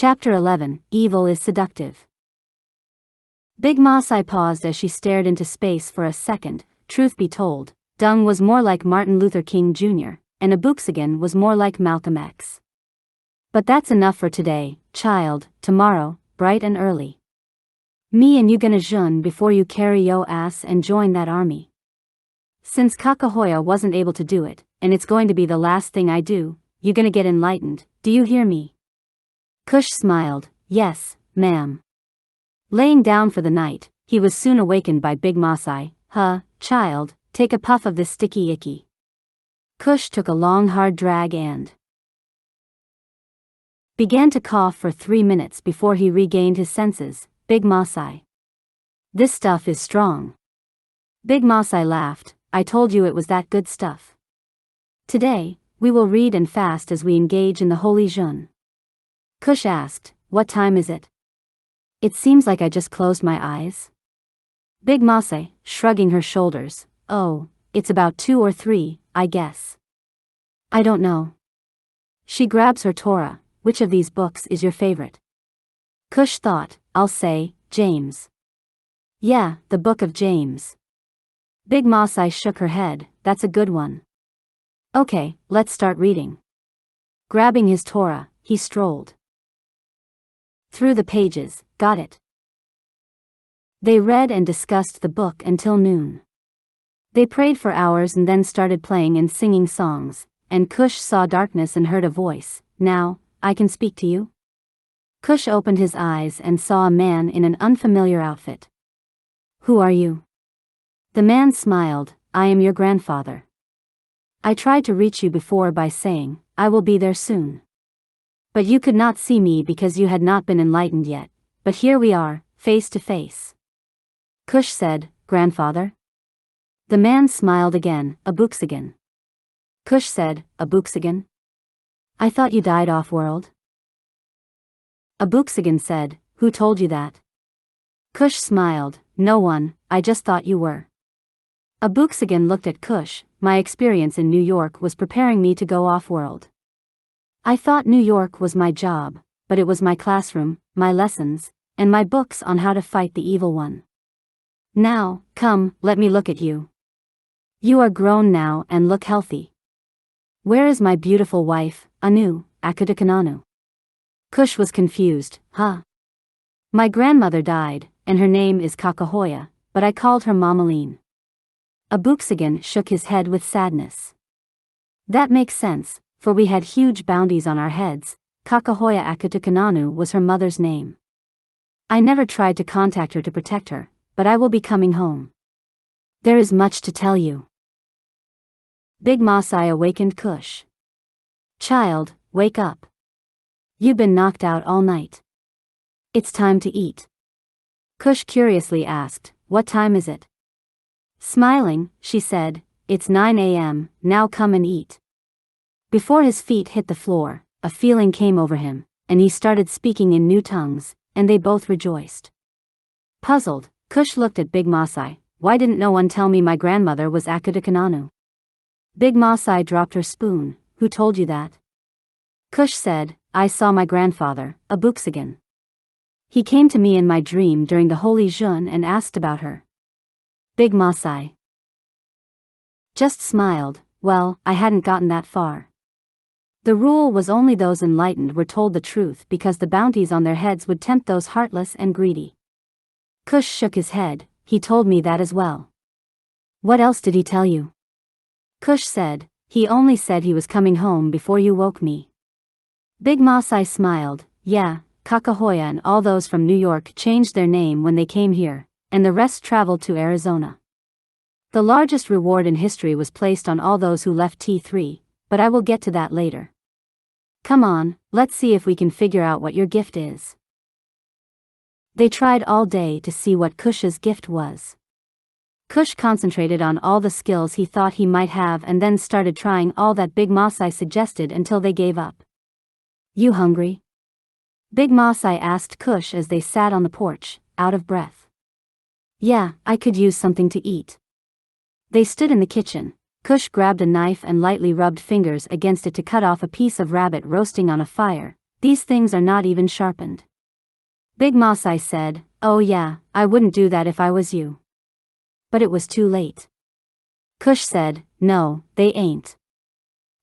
Chapter 11, Evil is Seductive. Big Masai paused as she stared into space for a second. Truth be told, Dung was more like Martin Luther King Jr., and Abooksigun was more like Malcolm X. But that's enough for today, child. Tomorrow, bright and early, me and you gonna jun before you carry yo ass and join that army. Since Kakahoya wasn't able to do it, and it's going to be the last thing I do, you gonna get enlightened, do you hear me? Cush smiled. Yes, ma'am. Laying down for the night, he was soon awakened by Big Masai. Child, take a puff of this sticky icky. Cush took a long hard drag and began to cough for 3 minutes before he regained his senses. Big Masai, this stuff is strong. Big Masai laughed. I told you it was that good stuff. Today, we will read and fast as we engage in the holy jun. Cush asked, what time is it? It seems like I just closed my eyes. Big Masai, shrugging her shoulders, oh, it's about 2 or 3, I guess. I don't know. She grabs her Torah. Which of these books is your favorite? Cush thought, I'll say, James. Yeah, the book of James. Big Masai shook her head, that's a good one. Okay, let's start reading. Grabbing his Torah, he strolled through the pages. Got it. They read and discussed the book until noon. They prayed for hours and then started playing and singing songs, and Cush saw darkness and heard a voice. Now, I can speak to you? Cush opened his eyes and saw a man in an unfamiliar outfit. Who are you? The man smiled. I am your grandfather. I tried to reach you before by saying, I will be there soon. But you could not see me because you had not been enlightened yet, but here we are, face to face. Cush said, Grandfather? The man smiled again. Abooksigun. Cush said, Abooksigun? I thought you died off-world. Abooksigun said, who told you that? Cush smiled, no one, I just thought you were. Abooksigun looked at Cush. My experience in New York was preparing me to go off-world. I thought New York was my job, but it was my classroom, my lessons, and my books on how to fight the evil one. Now, come, let me look at you. You are grown now and look healthy. Where is my beautiful wife, Akutukananu? Cush was confused. My grandmother died, and her name is Kakahoya, but I called her Mamaline. Abooksigun shook his head with sadness. That makes sense, for we had huge bounties on our heads. Kakahoya Akutukananu was her mother's name. I never tried to contact her to protect her, but I will be coming home. There is much to tell you. Big Masai awakened Cush. Child, wake up. You've been knocked out all night. It's time to eat. Cush curiously asked, what time is it? Smiling, she said, it's 9 a.m., now come and eat. Before his feet hit the floor, a feeling came over him, and he started speaking in new tongues, and they both rejoiced. Puzzled, Cush looked at Big Masai. Why didn't no one tell me my grandmother was Akutukananu? Big Masai dropped her spoon. Who told you that? Cush said, I saw my grandfather, Abooksigun. He came to me in my dream during the holy jun and asked about her. Big Masai just smiled. Well, I hadn't gotten that far. The rule was only those enlightened were told the truth because the bounties on their heads would tempt those heartless and greedy. Cush shook his head. He told me that as well. What else did he tell you? Cush said, he only said he was coming home before you woke me. Big Masai smiled. Yeah, Kakahoya and all those from New York changed their name when they came here, and the rest traveled to Arizona. The largest reward in history was placed on all those who left T3, but I will get to that later. Come on, let's see if we can figure out what your gift is. They tried all day to see what Cush's gift was. Cush concentrated on all the skills he thought he might have and then started trying all that Big Masai suggested until they gave up. You hungry? Big Masai asked Cush as they sat on the porch, out of breath. Yeah, I could use something to eat. They stood in the kitchen. Cush grabbed a knife and lightly rubbed fingers against it to cut off a piece of rabbit roasting on a fire. These things are not even sharpened. Big Masai said, "Oh yeah, I wouldn't do that if I was you." But it was too late. Cush said, "No, they ain't.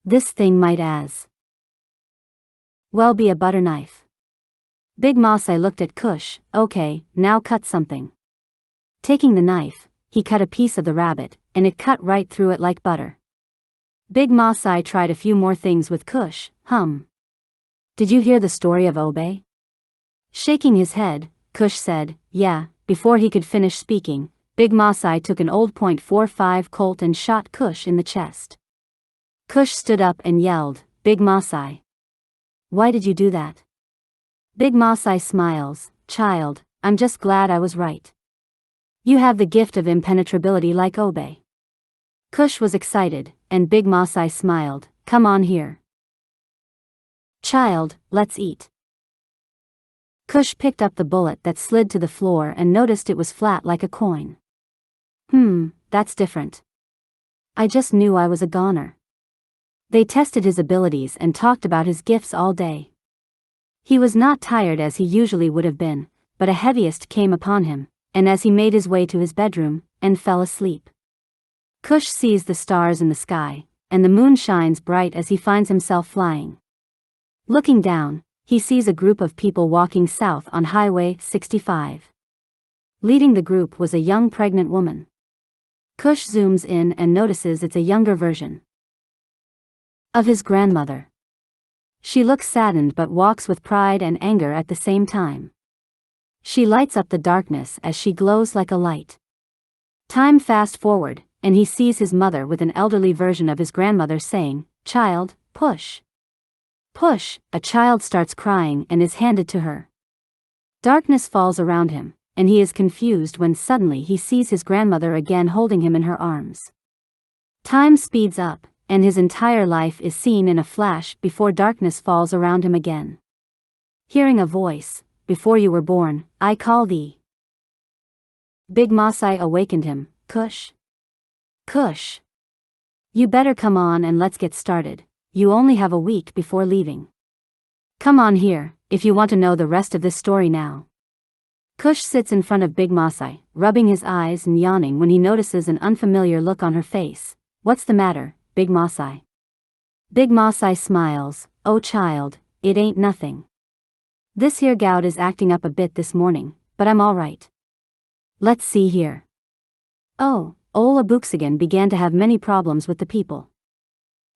This thing might as well be a butter knife." Big Masai looked at Cush. "Okay, now cut something." Taking the knife, he cut a piece of the rabbit, and it cut right through it like butter. Big Masai tried a few more things with Cush. Did you hear the story of Obey?" Shaking his head, Cush said, "Yeah." Before he could finish speaking, Big Masai took an old .45 Colt and shot Cush in the chest. Cush stood up and yelled, "Big Masai, why did you do that?" Big Masai smiles, "Child, I'm just glad I was right. You have the gift of impenetrability like Obey." Cush was excited, and Big Masai smiled, "Come on here. Child, let's eat." Cush picked up the bullet that slid to the floor and noticed it was flat like a coin. That's different. I just knew I was a goner." They tested his abilities and talked about his gifts all day. He was not tired as he usually would have been, but a heaviest came upon him, and as he made his way to his bedroom, and fell asleep. Cush sees the stars in the sky, and the moon shines bright as he finds himself flying. Looking down, he sees a group of people walking south on Highway 65. Leading the group was a young pregnant woman. Cush zooms in and notices it's a younger version of his grandmother. She looks saddened but walks with pride and anger at the same time. She lights up the darkness as she glows like a light. Time fast forward, and he sees his mother with an elderly version of his grandmother saying, "Child, push. Push." A child starts crying and is handed to her. Darkness falls around him, and he is confused when suddenly he sees his grandmother again holding him in her arms. Time speeds up, and his entire life is seen in a flash before darkness falls around him again. Hearing a voice, "Before you were born, I call thee." Big Masai awakened him. "Cush? Cush. You better come on and let's get started. You only have a week before leaving. Come on here, if you want to know the rest of this story now." Cush sits in front of Big Masai, rubbing his eyes and yawning when he notices an unfamiliar look on her face. "What's the matter, Big Masai?" Big Masai smiles, "Oh child, it ain't nothing. This here gout is acting up a bit this morning, but I'm alright. Let's see here." Ol Abooksigun began to have many problems with the people.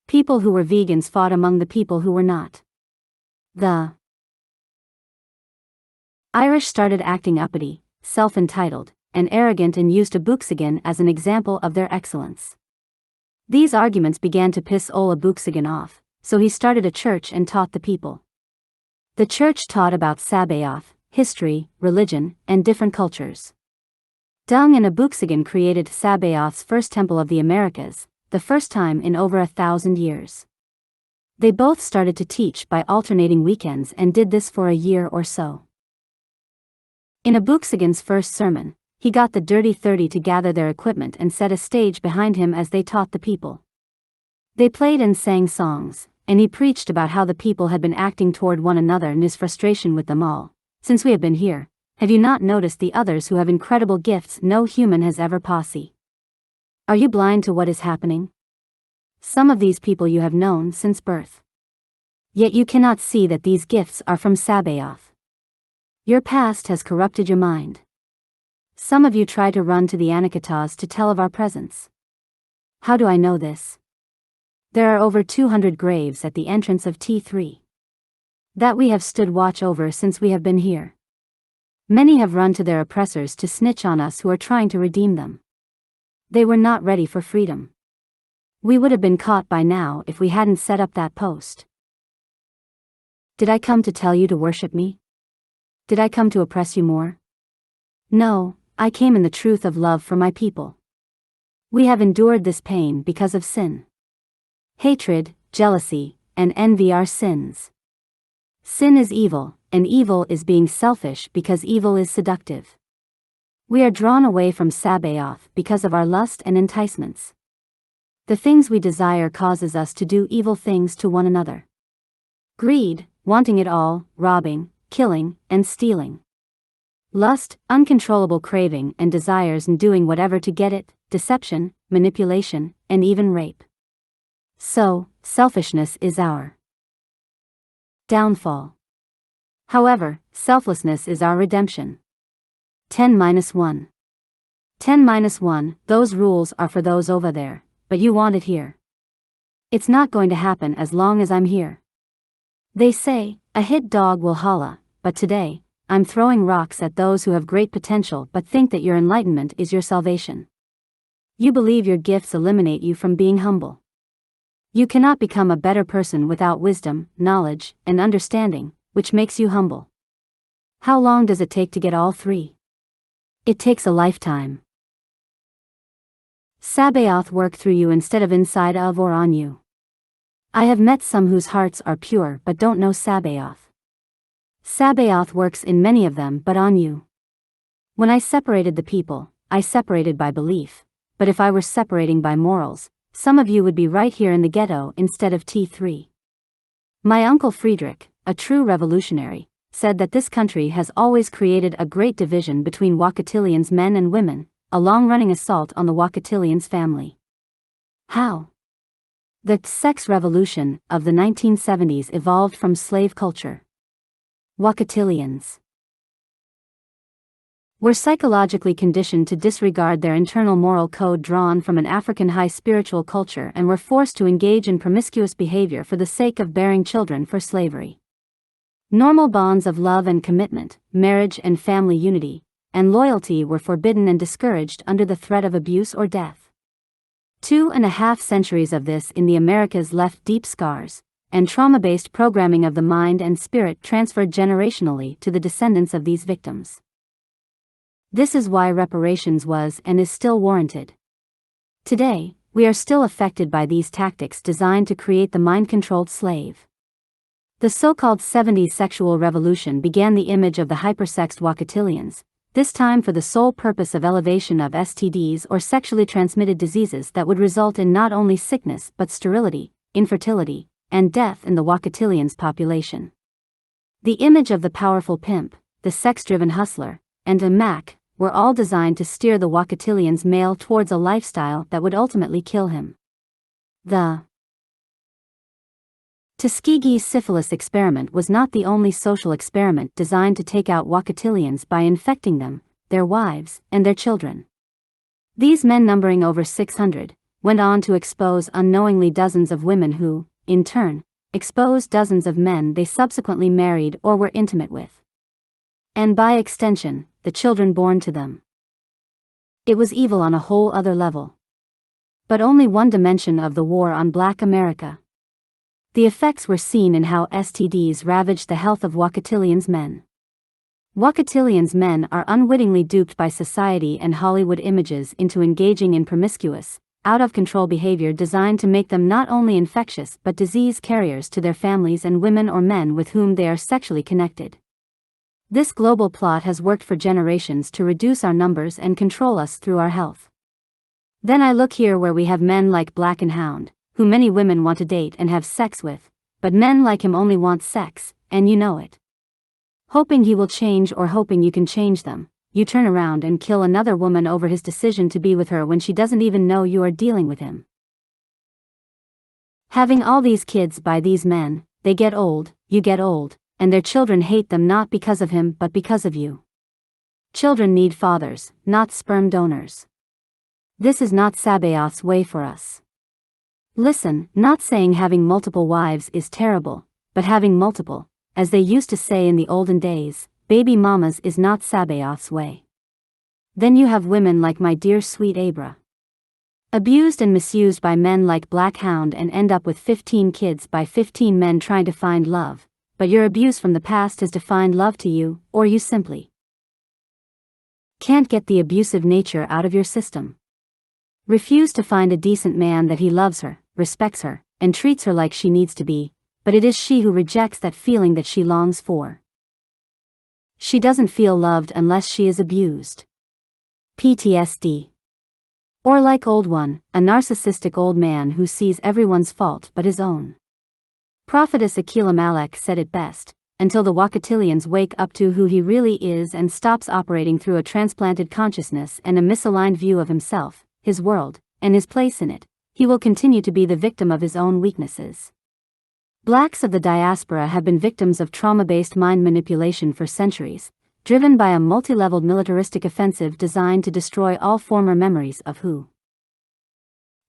People who were vegans fought among the people who were not. The Irish started acting uppity, self-entitled, and arrogant and used Abooksigun as an example of their excellence. These arguments began to piss Ol Abooksigun off, so he started a church and taught the people. The church taught about Sabaoth, history, religion, and different cultures. Dung and Abooksigun created Sabaoth's first temple of the Americas, the first time in over 1,000 years. They both started to teach by alternating weekends and did this for a year or so. In Abooksigun's first sermon, he got the Dirty 30 to gather their equipment and set a stage behind him as they taught the people. They played and sang songs, and he preached about how the people had been acting toward one another and his frustration with them all. "Since we have been here, have you not noticed the others who have incredible gifts no human has ever possessed? Are you blind to what is happening? Some of these people you have known since birth. Yet you cannot see that these gifts are from Sabaoth. Your past has corrupted your mind. Some of you try to run to the Anakitas to tell of our presence. How do I know this? There are over 200 graves at the entrance of T3 that we have stood watch over since we have been here. Many have run to their oppressors to snitch on us who are trying to redeem them. They were not ready for freedom. We would have been caught by now if we hadn't set up that post. Did I come to tell you to worship me? Did I come to oppress you more? No, I came in the truth of love for my people. We have endured this pain because of sin. Hatred, jealousy, and envy are sins. Sin is evil, and evil is being selfish because evil is seductive. We are drawn away from Sabaoth because of our lust and enticements. The things we desire causes us to do evil things to one another. Greed, wanting it all, robbing, killing, and stealing. Lust, uncontrollable craving and desires and doing whatever to get it, deception, manipulation, and even rape. So, selfishness is our downfall. However, selflessness is our redemption. 10-1. 10-1, those rules are for those over there, but you want it here. It's not going to happen as long as I'm here. They say, a hit dog will holla, but today, I'm throwing rocks at those who have great potential but think that your enlightenment is your salvation. You believe your gifts eliminate you from being humble. You cannot become a better person without wisdom, knowledge, and understanding, which makes you humble. How long does it take to get all three? It takes a lifetime. Sabaoth work through you instead of inside of or on you. I have met some whose hearts are pure but don't know Sabaoth. Sabaoth works in many of them but on you. When I separated the people, I separated by belief, but if I were separating by morals, some of you would be right here in the ghetto instead of T3. My uncle Friedrich, a true revolutionary, said that this country has always created a great division between Wakatilians men and women, a long-running assault on the Wakatilians family. How? The sex revolution of the 1970s evolved from slave culture. Wakatilians were psychologically conditioned to disregard their internal moral code drawn from an African high spiritual culture and were forced to engage in promiscuous behavior for the sake of bearing children for slavery. Normal bonds of love and commitment, marriage and family unity, and loyalty were forbidden and discouraged under the threat of abuse or death. 2.5 centuries of this in the Americas left deep scars, and trauma-based programming of the mind and spirit transferred generationally to the descendants of these victims. This is why reparations was and is still warranted. Today, we are still affected by these tactics designed to create the mind-controlled slave. The so-called 70s sexual revolution began the image of the hypersexed Wakatilians, this time for the sole purpose of elevation of STDs or sexually transmitted diseases that would result in not only sickness but sterility, infertility, and death in the Wakatilians' population. The image of the powerful pimp, the sex-driven hustler, and a Mac were all designed to steer the Wakatilians male towards a lifestyle that would ultimately kill him. The Tuskegee syphilis experiment was not the only social experiment designed to take out Wakatilians by infecting them, their wives, and their children. These men, numbering over 600, went on to expose unknowingly dozens of women who, in turn, exposed dozens of men they subsequently married or were intimate with. And by extension, the children born to them. It was evil on a whole other level. But only one dimension of the war on Black America. The effects were seen in how STDs ravaged the health of Wakatilians men. Wakatilians men are unwittingly duped by society and Hollywood images into engaging in promiscuous, out-of-control behavior designed to make them not only infectious but disease carriers to their families and women or men with whom they are sexually connected. This global plot has worked for generations to reduce our numbers and control us through our health. Then I look here where we have men like Black and Hound, who many women want to date and have sex with, but men like him only want sex, and you know it. Hoping he will change or hoping you can change them, you turn around and kill another woman over his decision to be with her when she doesn't even know you are dealing with him. Having all these kids by these men, they get old, you get old, and their children hate them not because of him but because of you. Children need fathers, not sperm donors. This is not Sabaoth's way for us. Listen, not saying having multiple wives is terrible, but having multiple, as they used to say in the olden days, baby mamas is not Sabaoth's way. Then you have women like my dear sweet Abra. Abused and misused by men like Black Hound and end up with 15 kids by 15 men trying to find love, but your abuse from the past has defined love to you, or you simply can't get the abusive nature out of your system. Refuse to find a decent man that he loves her, respects her, and treats her like she needs to be, but it is she who rejects that feeling that she longs for. She doesn't feel loved unless she is abused. PTSD. Or like old one, a narcissistic old man who sees everyone's fault but his own. Prophetess Akilamelech said it best, until the Wakatilians wake up to who he really is and stops operating through a transplanted consciousness and a misaligned view of himself, his world, and his place in it, he will continue to be the victim of his own weaknesses. Blacks of the diaspora have been victims of trauma-based mind manipulation for centuries, driven by a multi-leveled militaristic offensive designed to destroy all former memories of who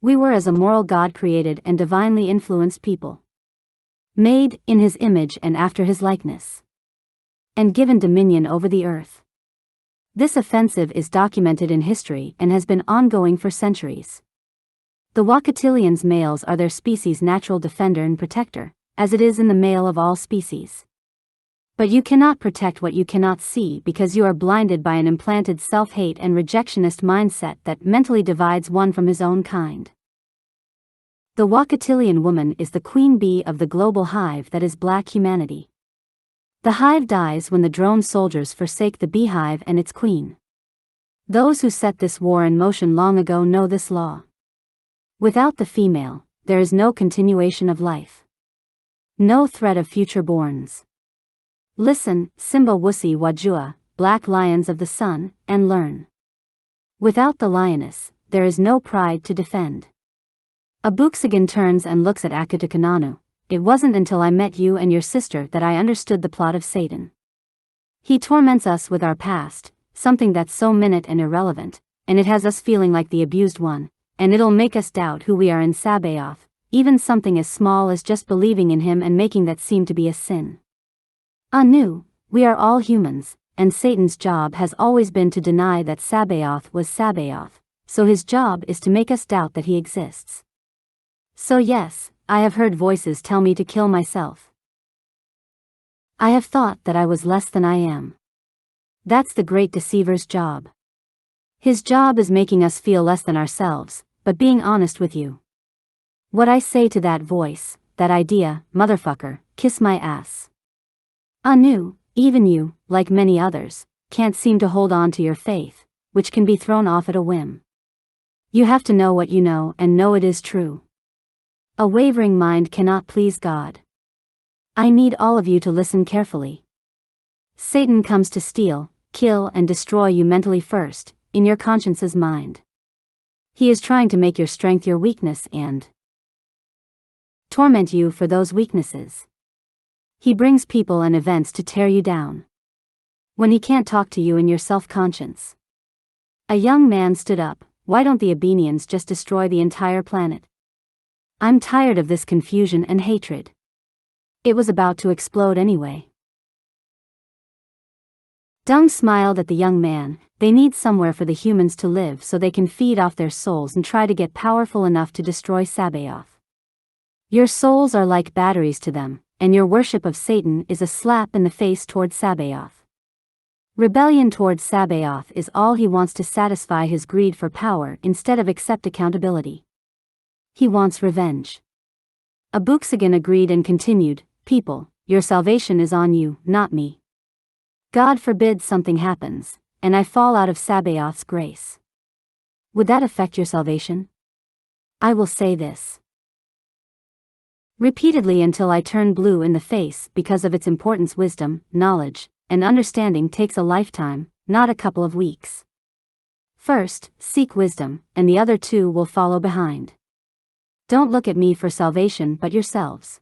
we were as a moral God-created and divinely influenced people, made in his image and after his likeness, and given dominion over the earth. This offensive is documented in history and has been ongoing for centuries. The Wakatilians' males are their species' natural defender and protector, as it is in the male of all species. But you cannot protect what you cannot see because you are blinded by an implanted self-hate and rejectionist mindset that mentally divides one from his own kind. The Wakatilian woman is the queen bee of the global hive that is Black humanity. The hive dies when the drone soldiers forsake the beehive and its queen. Those who set this war in motion long ago know this law. Without the female, there is no continuation of life. No threat of future borns. Listen, Simba Wusi Wajua, Black lions of the sun, and learn. Without the lioness, there is no pride to defend. Abooksigun turns and looks at Akutukananu. It wasn't until I met you and your sister that I understood the plot of Satan. He torments us with our past, something that's so minute and irrelevant, and it has us feeling like the abused one, and it'll make us doubt who we are in Sabaoth, even something as small as just believing in him and making that seem to be a sin. Anu, we are all humans, and Satan's job has always been to deny that Sabaoth was Sabaoth, so his job is to make us doubt that he exists. So yes, I have heard voices tell me to kill myself. I have thought that I was less than I am. That's the great deceiver's job. His job is making us feel less than ourselves, but being honest with you. What I say to that voice, that idea, motherfucker, kiss my ass. Anu, even you, like many others, can't seem to hold on to your faith, which can be thrown off at a whim. You have to know what you know and know it is true. A wavering mind cannot please God. I need all of you to listen carefully. Satan comes to steal, kill and destroy you mentally first, in your conscience's mind. He is trying to make your strength your weakness and torment you for those weaknesses. He brings people and events to tear you down. When he can't talk to you in your self-conscience. A young man stood up. Why don't the Abenians just destroy the entire planet? I'm tired of this confusion and hatred. It was about to explode anyway. Dung smiled at the young man. They need somewhere for the humans to live so they can feed off their souls and try to get powerful enough to destroy Sabaoth. Your souls are like batteries to them, and your worship of Satan is a slap in the face towards Sabaoth. Rebellion towards Sabaoth is all he wants to satisfy his greed for power instead of accept accountability. He wants revenge. Abooksigun agreed and continued, people, your salvation is on you, not me. God forbid something happens, and I fall out of Sabaoth's grace. Would that affect your salvation? I will say this repeatedly until I turn blue in the face because of its importance. Wisdom, knowledge, and understanding takes a lifetime, not a couple of weeks. First, seek wisdom, and the other two will follow behind. Don't look at me for salvation but yourselves.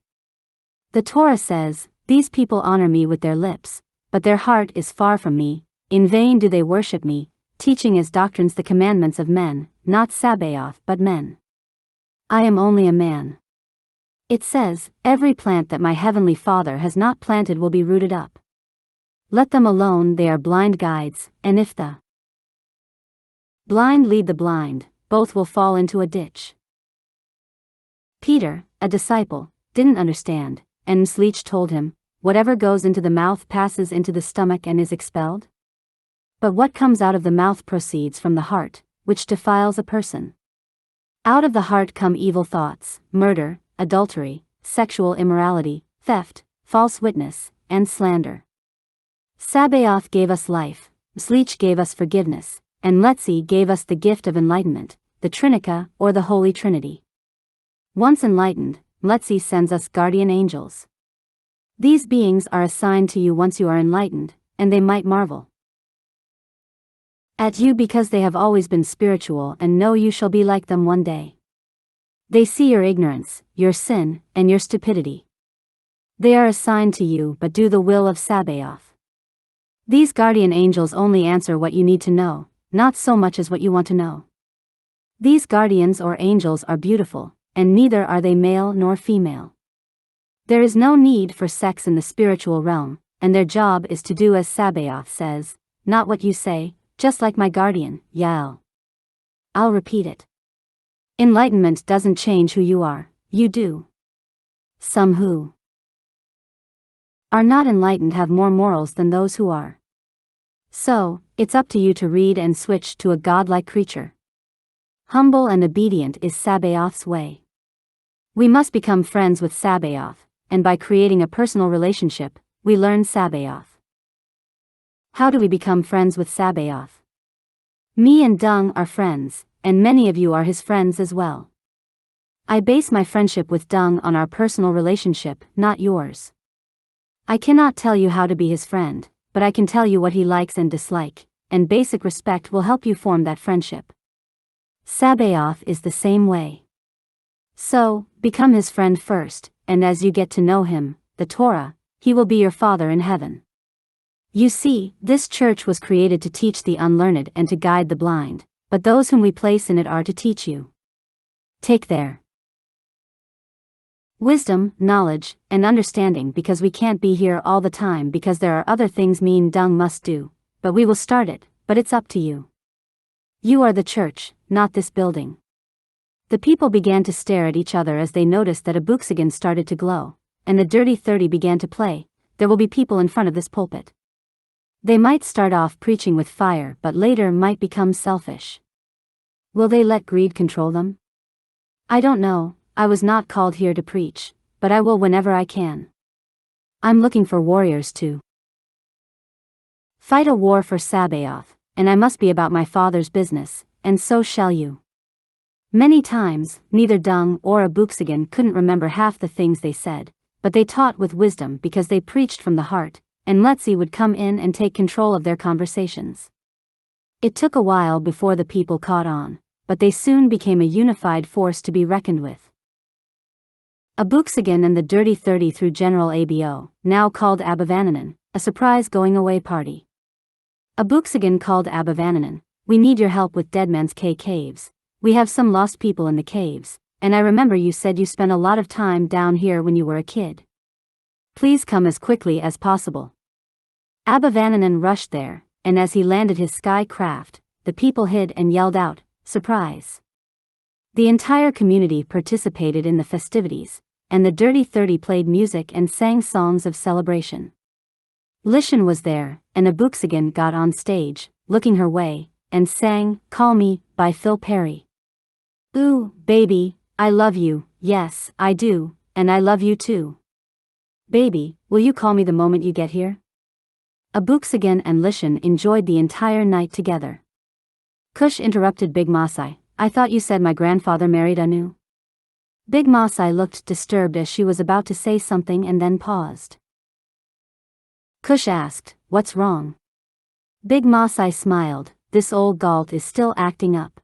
The Torah says, these people honor me with their lips, but their heart is far from me. In vain do they worship me, teaching as doctrines the commandments of men, not Sabaoth but men. I am only a man. It says, every plant that my heavenly Father has not planted will be rooted up. Let them alone, they are blind guides, and if the blind lead the blind, both will fall into a ditch. Peter, a disciple, didn't understand, and Msleach told him, whatever goes into the mouth passes into the stomach and is expelled. But what comes out of the mouth proceeds from the heart, which defiles a person. Out of the heart come evil thoughts, murder, adultery, sexual immorality, theft, false witness, and slander. Sabaoth gave us life, Msleach gave us forgiveness, and Letzi gave us the gift of enlightenment, the Trinica or the Holy Trinity. Once enlightened, Mletsi sends us guardian angels. These beings are assigned to you once you are enlightened, and they might marvel at you because they have always been spiritual and know you shall be like them one day. They see your ignorance, your sin, and your stupidity. They are assigned to you but do the will of Sabaoth. These guardian angels only answer what you need to know, not so much as what you want to know. These guardians or angels are beautiful, and neither are they male nor female. There is no need for sex in the spiritual realm, and their job is to do as Sabaoth says, not what you say, just like my guardian, Yael. I'll repeat it. Enlightenment doesn't change who you are, you do. Some who are not enlightened have more morals than those who are. So, it's up to you to read and switch to a godlike creature. Humble and obedient is Sabaoth's way. We must become friends with Sabaoth, and by creating a personal relationship, we learn Sabaoth. How do we become friends with Sabaoth? Me and Dung are friends, and many of you are his friends as well. I base my friendship with Dung on our personal relationship, not yours. I cannot tell you how to be his friend, but I can tell you what he likes and dislike, and basic respect will help you form that friendship. Sabaoth is the same way. So, become his friend first, and as you get to know him, the Torah, he will be your Father in heaven. You see, this church was created to teach the unlearned and to guide the blind, but those whom we place in it are to teach you. Take their wisdom, knowledge, and understanding because we can't be here all the time because there are other things me and Dung must do, but we will start it, but it's up to you. You are the church, not this building. The people began to stare at each other as they noticed that Abooksigun started to glow, and the Dirty 30 began to play. There will be people in front of this pulpit. They might start off preaching with fire but later might become selfish. Will they let greed control them? I don't know, I was not called here to preach, but I will whenever I can. I'm looking for warriors to fight a war for Sabaoth, and I must be about my Father's business, and so shall you. Many times, neither Dung or Abooksigun couldn't remember half the things they said, but they taught with wisdom because they preached from the heart, and Mletsi would come in and take control of their conversations. It took a while before the people caught on, but they soon became a unified force to be reckoned with. Abooksigun and the Dirty 30 threw General Abo, now called Abenian, a surprise going-away party. Abooksigun called Abenian, "We need your help with Deadman's caves. We have some lost people in the caves, and I remember you said you spent a lot of time down here when you were a kid. Please come as quickly as possible." Abenian rushed there, and as he landed his sky craft, the people hid and yelled out, "Surprise!" The entire community participated in the festivities, and the Dirty 30 played music and sang songs of celebration. Lishan was there, and Abooksigun got on stage, looking her way, and sang "Call Me" by Phil Perry. "Ooh, baby, I love you, yes, I do, and I love you too. Baby, will you call me the moment you get here?" Abooksigun and Lishan enjoyed the entire night together. Cush interrupted Big Masai, "I thought you said my grandfather married Anu?" Big Masai looked disturbed as she was about to say something and then paused. Cush asked, "What's wrong?" Big Masai smiled, "This old galt is still acting up."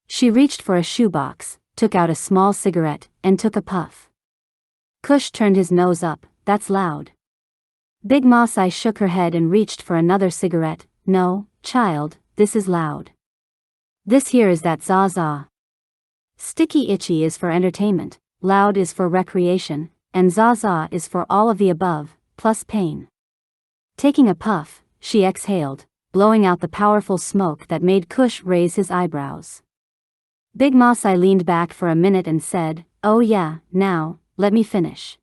She reached for a shoebox, took out a small cigarette, and took a puff. Cush turned his nose up, "That's loud." Big Masai shook her head and reached for another cigarette, "No, child, this is loud. This here is that Zaza. Sticky Itchy is for entertainment, loud is for recreation, and Zaza is for all of the above, plus pain." Taking a puff, she exhaled, blowing out the powerful smoke that made Cush raise his eyebrows. Big Masai leaned back for a minute and said, "Oh yeah, now, let me finish."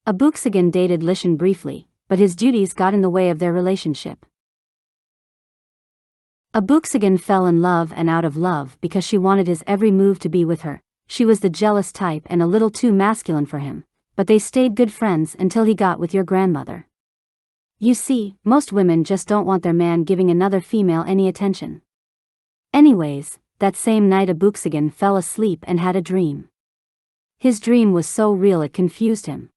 Abooksigun dated Lishan briefly, but his duties got in the way of their relationship. Abooksigun fell in love and out of love because she wanted his every move to be with her. She was the jealous type and a little too masculine for him, but they stayed good friends until he got with your grandmother. You see, most women just don't want their man giving another female any attention. Anyways, that same night Abooksigun fell asleep and had a dream. His dream was so real it confused him.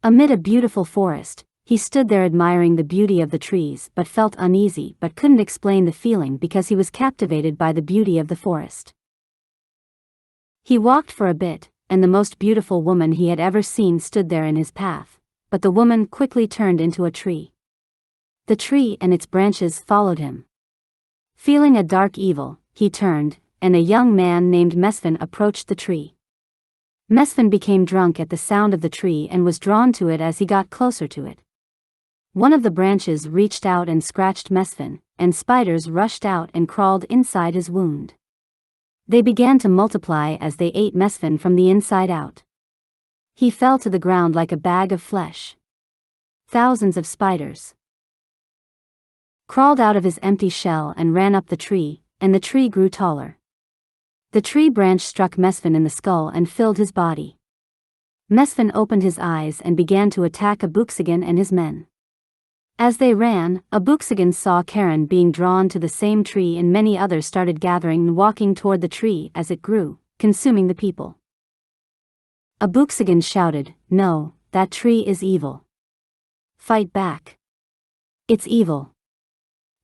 Amid a beautiful forest, he stood there admiring the beauty of the trees but felt uneasy but couldn't explain the feeling because he was captivated by the beauty of the forest. He walked for a bit, and the most beautiful woman he had ever seen stood there in his path, but the woman quickly turned into a tree. The tree and its branches followed him. Feeling a dark evil, he turned, and a young man named Mesfin approached the tree. Mesfin became drunk at the sound of the tree and was drawn to it as he got closer to it. One of the branches reached out and scratched Mesfin, and spiders rushed out and crawled inside his wound. They began to multiply as they ate Mesfin from the inside out. He fell to the ground like a bag of flesh. Thousands of spiders crawled out of his empty shell and ran up the tree, and the tree grew taller. The tree branch struck Mesfin in the skull and filled his body. Mesfin opened his eyes and began to attack Abooksigun and his men. As they ran, Abooksigun saw Karen being drawn to the same tree and many others started gathering and walking toward the tree as it grew, consuming the people. Abooksigun shouted, "No, that tree is evil. Fight back. It's evil."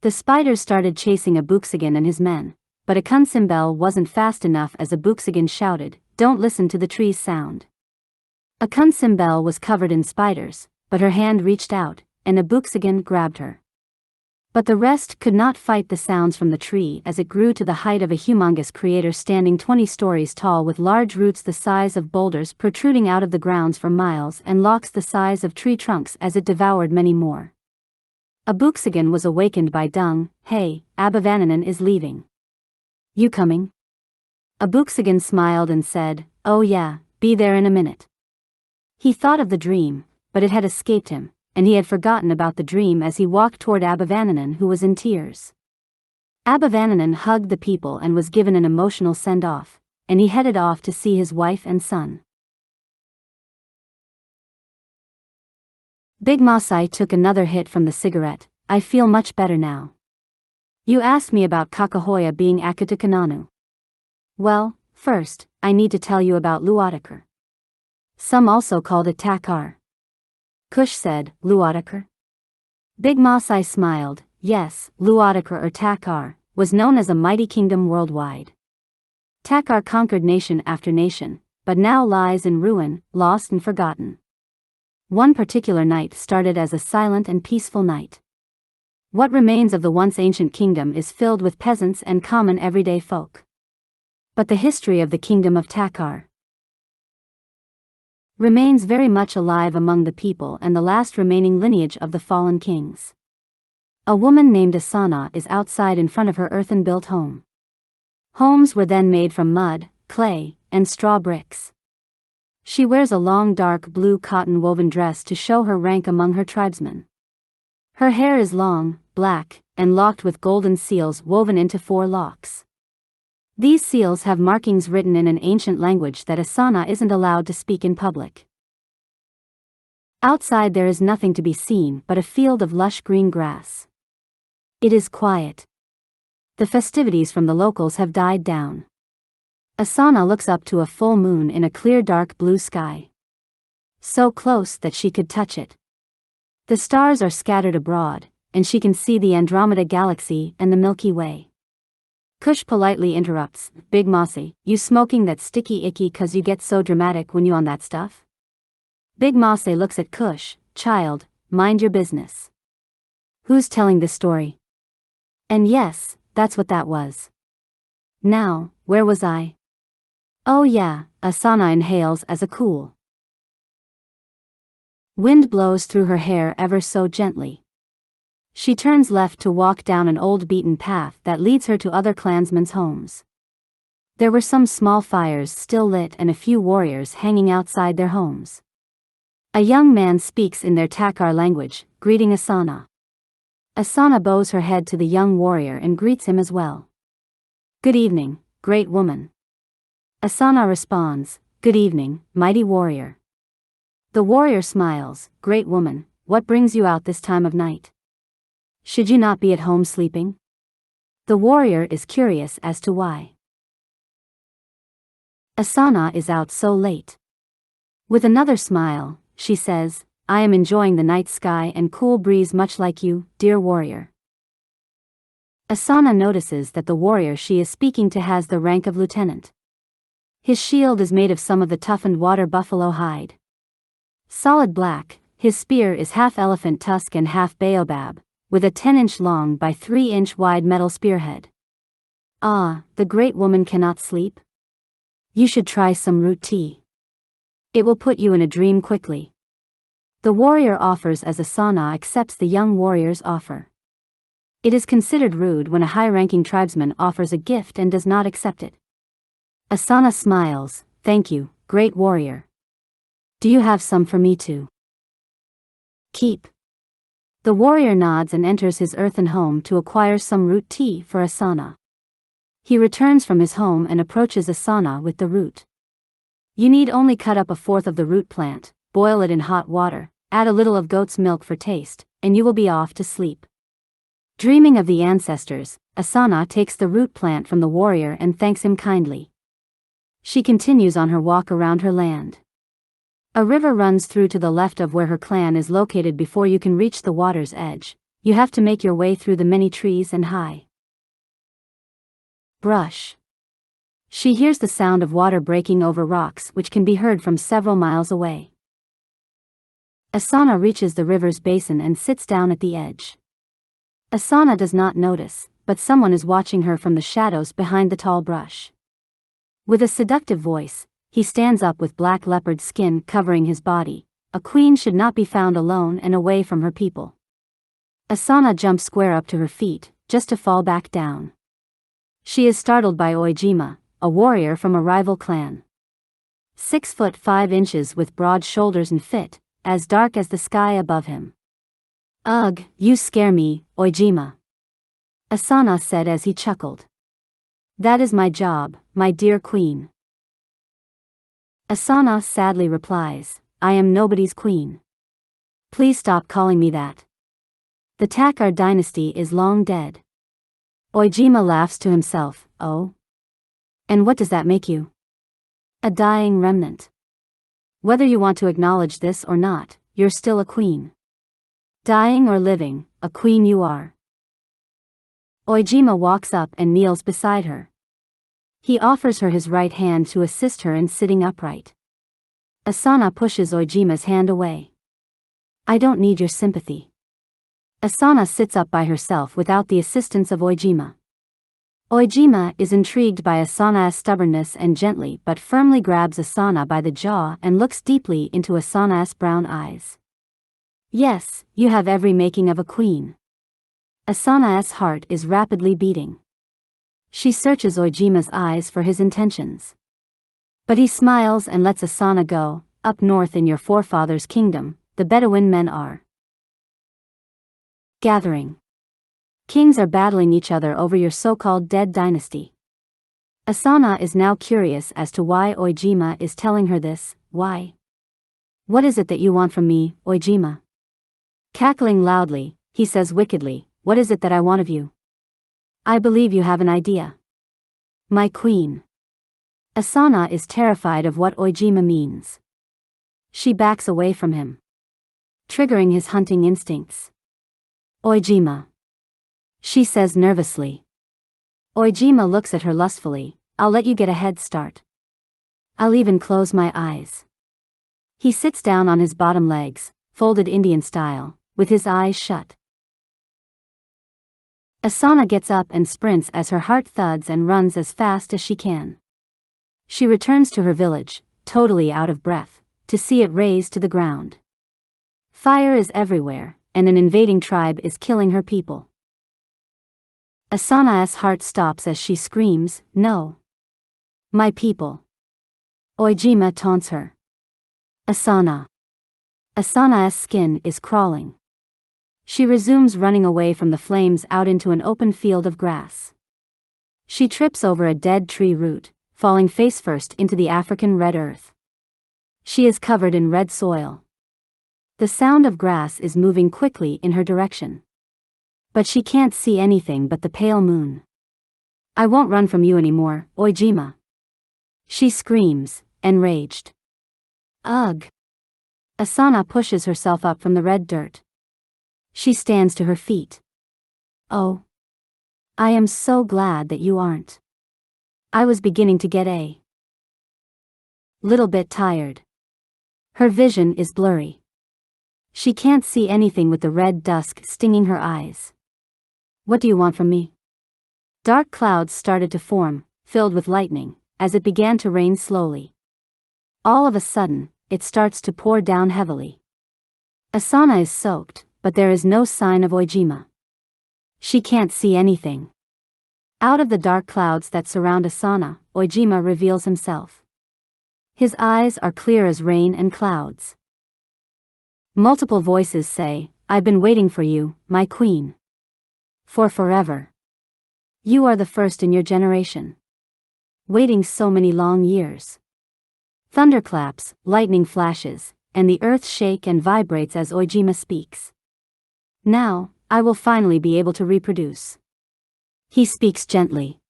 The spiders started chasing Abooksigun and his men, but AkunSimBel wasn't fast enough as Abooksigun shouted, "Don't listen to the tree's sound." AkunSimBel was covered in spiders, but her hand reached out, and Abooksigun grabbed her. But the rest could not fight the sounds from the tree as it grew to the height of a humongous creator standing 20 stories tall with large roots the size of boulders protruding out of the grounds for miles and locks the size of tree trunks as it devoured many more. Abooksigun was awakened by Dung. "Hey, Abenian is leaving. You coming?" Abooksigun smiled and said, "Oh yeah, be there in a minute." He thought of the dream, but it had escaped him, and he had forgotten about the dream as he walked toward Abenian, who was in tears. Abenian hugged the people and was given an emotional send-off, and he headed off to see his wife and son. Big Masai took another hit from the cigarette. "I feel much better now. You asked me about Kakahoya being Akutukananu. Well, first, I need to tell you about Luadakar. Some also called it Takar." Cush said, "Luadakar?" Big Masai smiled. Yes, Luadakar or Takar was known as a mighty kingdom worldwide. Takar conquered nation after nation, but now lies in ruin, lost and forgotten. One particular night started as a silent and peaceful night. What remains of the once ancient kingdom is filled with peasants and common everyday folk. But the history of the kingdom of Takar remains very much alive among the people and the last remaining lineage of the fallen kings. A woman named Asana is outside in front of her earthen-built home. Homes were then made from mud, clay, and straw bricks. She wears a long dark blue cotton woven dress to show her rank among her tribesmen. Her hair is long, black, and locked with golden seals woven into 4 locks. These seals have markings written in an ancient language that Asana isn't allowed to speak in public. Outside there is nothing to be seen but a field of lush green grass. It is quiet. The festivities from the locals have died down. Asana looks up to a full moon in a clear dark blue sky. So close that she could touch it. The stars are scattered abroad, and she can see the Andromeda Galaxy and the Milky Way. Cush politely interrupts, "Big Mossy, you smoking that sticky icky 'cause you get so dramatic when you on that stuff?" Big Mossy looks at Cush, "Child, mind your business. Who's telling this story?" And yes, that's what that was. Now, where was I? Oh yeah, Asana inhales as a cool wind blows through her hair ever so gently. She turns left to walk down an old beaten path that leads her to other clansmen's homes. There were some small fires still lit and a few warriors hanging outside their homes. A young man speaks in their Takar language, greeting Asana. Asana bows her head to the young warrior and greets him as well. "Good evening, great woman." Asana responds, "Good evening, mighty warrior." The warrior smiles, "Great woman, what brings you out this time of night? Should you not be at home sleeping?" The warrior is curious as to why. Asana is out so late. With another smile, she says, I am enjoying the night sky and cool breeze much like you, dear warrior. Asana notices that the warrior she is speaking to has the rank of lieutenant. His shield is made of some of the toughened water buffalo hide. Solid black, his spear is half elephant tusk and half baobab, with a 10-inch long by 3-inch wide metal spearhead. Ah, the great woman cannot sleep? You should try some root tea. It will put you in a dream quickly. The warrior offers as Asana accepts the young warrior's offer. It is considered rude when a high-ranking tribesman offers a gift and does not accept it. Asana smiles, thank you, great warrior. Do you have some for me too? Keep. The warrior nods and enters his earthen home to acquire some root tea for Asana. He returns from his home and approaches Asana with the root. You need only cut up a fourth of the root plant, boil it in hot water, add a little of goat's milk for taste, and you will be off to sleep. Dreaming of the ancestors, Asana takes the root plant from the warrior and thanks him kindly. She continues on her walk around her land. A river runs through to the left of where her clan is located. Before you can reach the water's edge, you have to make your way through the many trees and high brush. She hears the sound of water breaking over rocks which can be heard from several miles away. Asana reaches the river's basin and sits down at the edge. Asana does not notice, but someone is watching her from the shadows behind the tall brush. With a seductive voice, he stands up with black leopard skin covering his body. A queen should not be found alone and away from her people. Asana jumps square up to her feet, just to fall back down. She is startled by Ojima, a warrior from a rival clan. 6 foot 5 inches with broad shoulders and fit, as dark as the sky above him. Ugh, you scare me, Ojima. Asana said as he chuckled. That is my job, my dear queen. Asana sadly replies, I am nobody's queen. Please stop calling me that. The Takar dynasty is long dead. Ojima laughs to himself, oh? And what does that make you? A dying remnant. Whether you want to acknowledge this or not, you're still a queen. Dying or living, a queen you are. Ojima walks up and kneels beside her. He offers her his right hand to assist her in sitting upright. Asana pushes Ojima's hand away. I don't need your sympathy. Asana sits up by herself without the assistance of Ojima. Ojima is intrigued by Asana's stubbornness and gently but firmly grabs Asana by the jaw and looks deeply into Asana's brown eyes. Yes, you have every making of a queen. Asana's heart is rapidly beating. She searches Ojima's eyes for his intentions. But he smiles and lets Asana go. Up north in your forefathers' kingdom, the Bedouin men are gathering. Kings are battling each other over your so-called dead dynasty. Asana is now curious as to why Ojima is telling her this. Why? What is it that you want from me, Ojima? Cackling loudly, he says wickedly, what is it that I want of you? I believe you have an idea. My queen. Asana is terrified of what Ojima means. She backs away from him, triggering his hunting instincts. Ojima. She says nervously. Ojima looks at her lustfully, I'll let you get a head start. I'll even close my eyes. He sits down on his bottom legs, folded Indian style, with his eyes shut. Asana gets up and sprints as her heart thuds and runs as fast as she can. She returns to her village, totally out of breath, to see it razed to the ground. Fire is everywhere, and an invading tribe is killing her people. Asana's heart stops as she screams, no. My people. Ojima taunts her. Asana. Asana's skin is crawling. She resumes running away from the flames out into an open field of grass. She trips over a dead tree root, falling face first into the African red earth. She is covered in red soil. The sound of grass is moving quickly in her direction. But she can't see anything but the pale moon. I won't run from you anymore, Ojima. She screams, enraged. Ugh! Asana pushes herself up from the red dirt. She stands to her feet. Oh. I am so glad that you aren't. I was beginning to get a little bit tired. Her vision is blurry. She can't see anything with the red dusk stinging her eyes. What do you want from me? Dark clouds started to form, filled with lightning, as it began to rain slowly. All of a sudden, it starts to pour down heavily. Asana is soaked, but there is no sign of Ojima. She can't see anything. Out of the dark clouds that surround Asana, Ojima reveals himself. His eyes are clear as rain and clouds. Multiple voices say, I've been waiting for you, my queen. For forever. You are the first in your generation. Waiting so many long years. Thunderclaps, lightning flashes, and the earth shake and vibrates as Ojima speaks. Now, I will finally be able to reproduce. He speaks gently.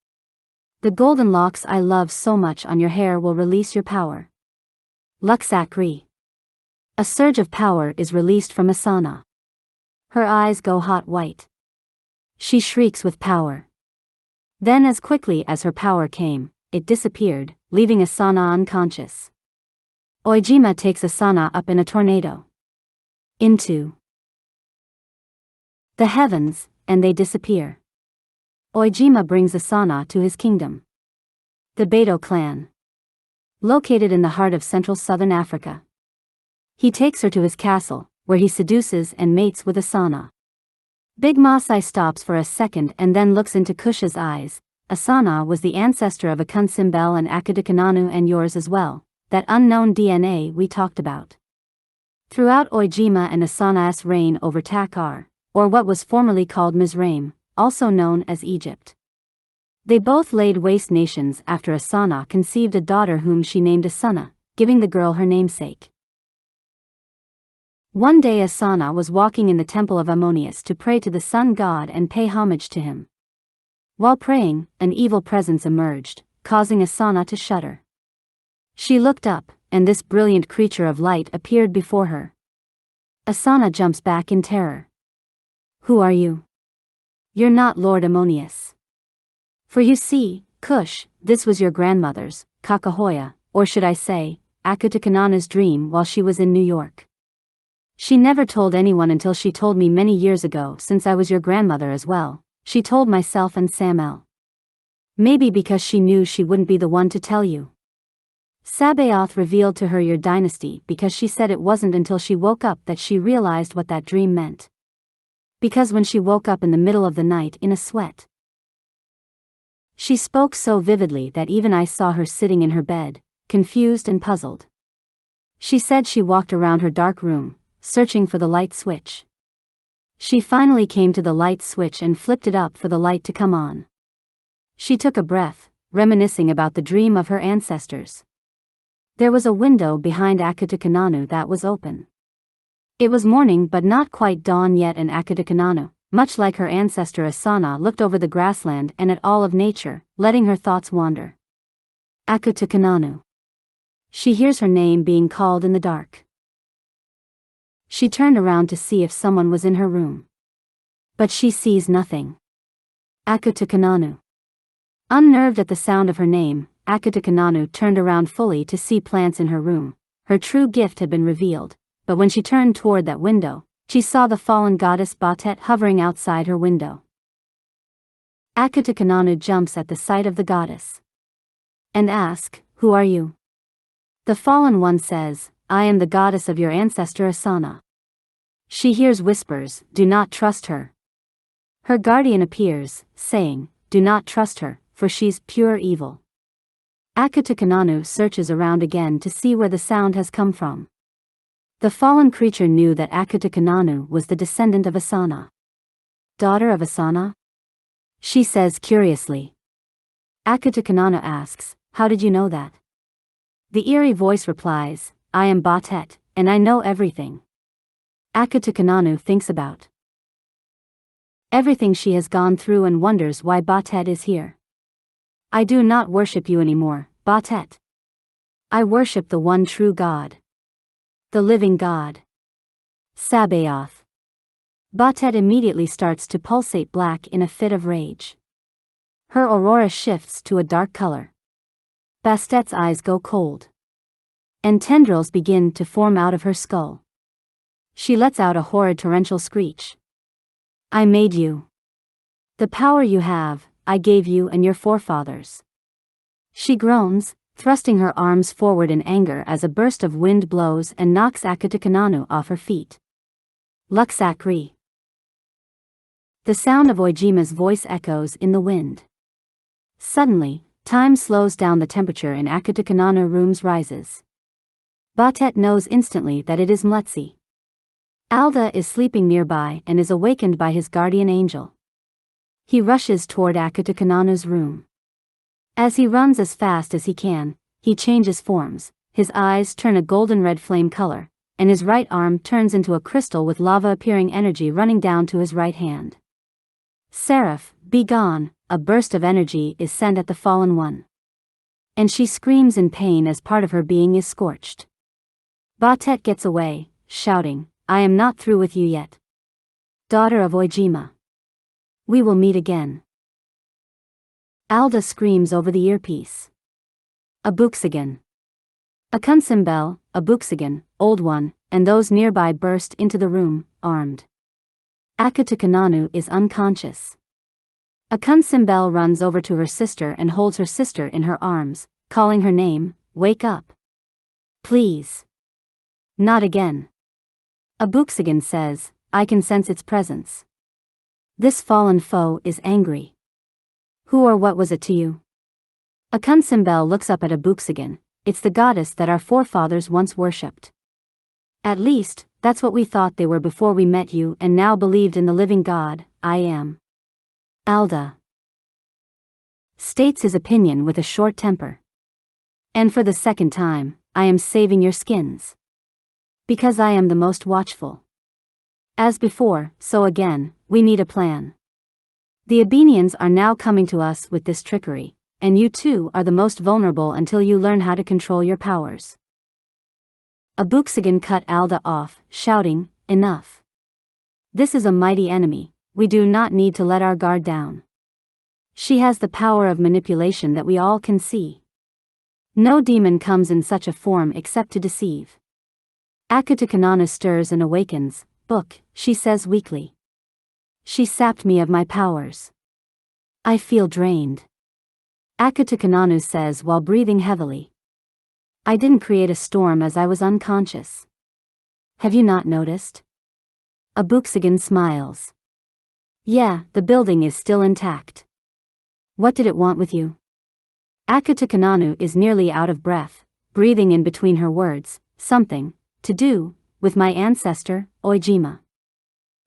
The golden locks I love so much on your hair will release your power. Luxacri. A surge of power is released from Asana. Her eyes go hot white. She shrieks with power. Then as quickly as her power came, it disappeared, leaving Asana unconscious. Ojima takes Asana up in a tornado. Into the heavens, and they disappear. Ojima brings Asana to his kingdom. The Beto clan. Located in the heart of central southern Africa. He takes her to his castle, where he seduces and mates with Asana. Big Masai stops for a second and then looks into Cush's eyes. Asana was the ancestor of AkunSimBel and Akutukananu and yours as well, that unknown DNA we talked about. Throughout Ojima and Asana's reign over Takar, or what was formerly called Mizraim, also known as Egypt. They both laid waste nations after Asana conceived a daughter whom she named Asuna, giving the girl her namesake. One day Asana was walking in the temple of Ammonius to pray to the sun god and pay homage to him. While praying, an evil presence emerged, causing Asana to shudder. She looked up, and this brilliant creature of light appeared before her. Asana jumps back in terror. Who are you? You're not Lord Ammonius. For you see, Cush, this was your grandmother's, Kakahoya, or should I say, Akutukananu's dream while she was in New York. She never told anyone until she told me many years ago. Since I was your grandmother as well, she told myself and Samuel. Maybe because she knew she wouldn't be the one to tell you. Sabaoth revealed to her your dynasty because she said it wasn't until she woke up that she realized what that dream meant. Because when she woke up in the middle of the night in a sweat. She spoke so vividly that even I saw her sitting in her bed, confused and puzzled. She said she walked around her dark room, searching for the light switch. She finally came to the light switch and flipped it up for the light to come on. She took a breath, reminiscing about the dream of her ancestors. There was a window behind Akutukananu that was open. It was morning but not quite dawn yet, and Akutukananu, much like her ancestor Asana, looked over the grassland and at all of nature, letting her thoughts wander. Akutukananu. She hears her name being called in the dark. She turned around to see if someone was in her room. But she sees nothing. Akutukananu. Unnerved at the sound of her name, Akutukananu turned around fully to see plants in her room. Her true gift had been revealed. But when she turned toward that window, she saw the fallen goddess Bastet hovering outside her window. Akutukananu jumps at the sight of the goddess. And asks, who are you? The fallen one says, I am the goddess of your ancestor Asana. She hears whispers, do not trust her. Her guardian appears, saying, do not trust her, for she's pure evil. Akutukananu searches around again to see where the sound has come from. The fallen creature knew that Akutukananu was the descendant of Asana. Daughter of Asana? She says curiously. Akutukananu asks, how did you know that? The eerie voice replies, I am Bastet, and I know everything. Akutukananu thinks about everything she has gone through and wonders why Bastet is here. I do not worship you anymore, Bastet. I worship the one true God. The living God. Sabaoth. Bastet immediately starts to pulsate black in a fit of rage. Her aurora shifts to a dark color. Bastet's eyes go cold. And tendrils begin to form out of her skull. She lets out a horrid torrential screech. I made you. The power you have, I gave you and your forefathers. She groans, thrusting her arms forward in anger as a burst of wind blows and knocks Akutukananu off her feet. Luxakri. The sound of Oijima's voice echoes in the wind. Suddenly, time slows down. The temperature in Akutukananu rooms rises. Bastet knows instantly that it is Mletsi. Alda is sleeping nearby and is awakened by his guardian angel. He rushes toward Akutukananu's room. As he runs as fast as he can, he changes forms. His eyes turn a golden red flame color, and his right arm turns into a crystal with lava-appearing energy running down to his right hand. Seraph, be gone, a burst of energy is sent at the fallen one. And she screams in pain as part of her being is scorched. Bastet gets away, shouting, I am not through with you yet. Daughter of Oijima. We will meet again. Alda screams over the earpiece. Abooksigun. AkunSimBel, Abooksigun, Old One, and those nearby burst into the room, armed. Akutukananu is unconscious. AkunSimBel runs over to her sister and holds her sister in her arms, calling her name, wake up. Please. Not again. Abooksigun says, I can sense its presence. This fallen foe is angry. Who or what was it to you? AkunSimBel looks up at Abooksigun. It's the goddess that our forefathers once worshipped. At least, that's what we thought they were before we met you and now believed in the living God, I am. Alda states his opinion with a short temper. And for the second time, I am saving your skins. Because I am the most watchful. As before, so again, we need a plan. The Abenians are now coming to us with this trickery, and you too are the most vulnerable until you learn how to control your powers. Abooksigun cut Alda off, shouting, enough. This is a mighty enemy, we do not need to let our guard down. She has the power of manipulation that we all can see. No demon comes in such a form except to deceive. Akutukananu stirs and awakens. Book, she says weakly. She sapped me of my powers. I feel drained. Akutukananu says while breathing heavily. I didn't create a storm as I was unconscious. Have you not noticed? Abooksigun smiles. Yeah, the building is still intact. What did it want with you? Akutukananu is nearly out of breath, breathing in between her words, something, to do, with my ancestor, Oijima.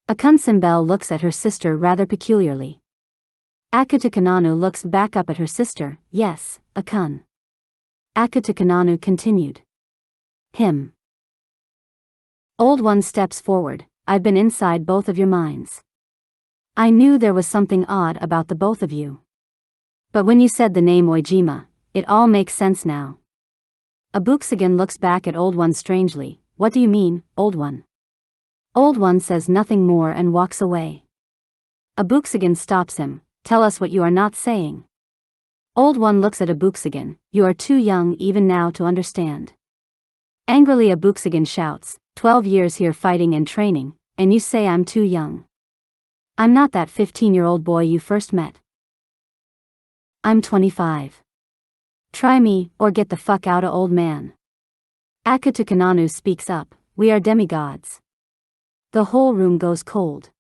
AkunSimBel looks at her sister rather peculiarly. Akutukananu looks back up at her sister, yes, Akun. Akutukananu continued. Him. Old One steps forward, I've been inside both of your minds. I knew there was something odd about the both of you. But when you said the name Oijima, it all makes sense now. Abooksigun looks back at Old One strangely. What do you mean, Old One? Old One says nothing more and walks away. Abooksigun stops him. Tell us what you are not saying. Old One looks at Abooksigun. You are too young even now to understand. Angrily Abooksigun shouts, 12 years here fighting and training, and you say I'm too young. I'm not that 15-year-old boy you first met. I'm 25. Try me, or get the fuck outta old man. Akutukananu speaks up, we are demigods. The whole room goes cold.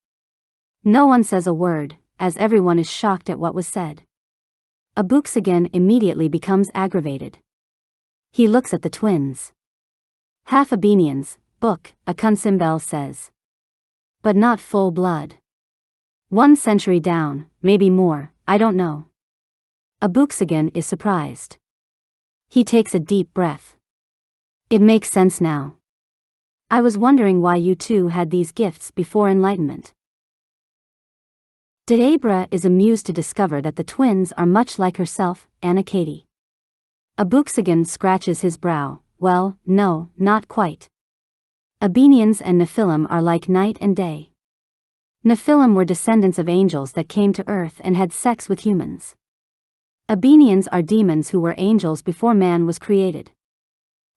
No one says a word, as everyone is shocked at what was said. Abooksigun immediately becomes aggravated. He looks at the twins. Half Abenians, book, AkunSimBel says. But not full blood. 1 century down, maybe more, I don't know. Abooksigun is surprised. He takes a deep breath. It makes sense now. I was wondering why you two had these gifts before enlightenment. Deabra is amused to discover that the twins are much like herself, Anna Katie. Abooksigun scratches his brow. Well, no, not quite. Abenians and Nephilim are like night and day. Nephilim were descendants of angels that came to earth and had sex with humans. Abenians are demons who were angels before man was created.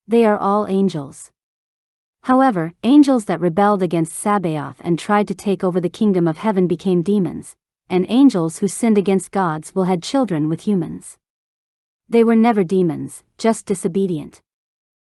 They are all angels. However, angels that rebelled against Sabaoth and tried to take over the kingdom of heaven became demons, and angels who sinned against gods will had children with humans. They were never demons, just disobedient.